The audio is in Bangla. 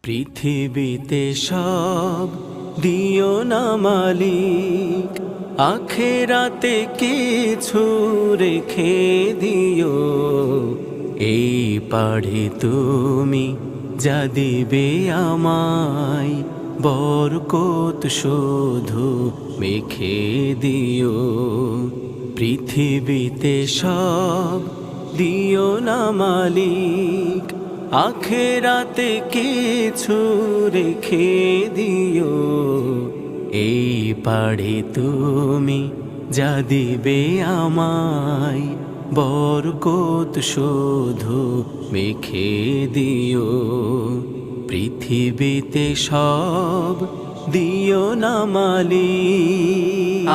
পৃথিবীতে সব দিও না মালিক, আখেরাতে কিছু রেখে দিও। এই পাড়ে তুমি যা দিবে আমায়, বরকত শুধু মেখে দিও। পৃথিবীতে সব দিও না মালিক, আখেরাতে কিছু রেখে দিও। এই পাড়ে তুমি যা দিবে আমায়, বরকত শুধু মেখে দিও। পৃথিবীতে সব দিও না মালিক।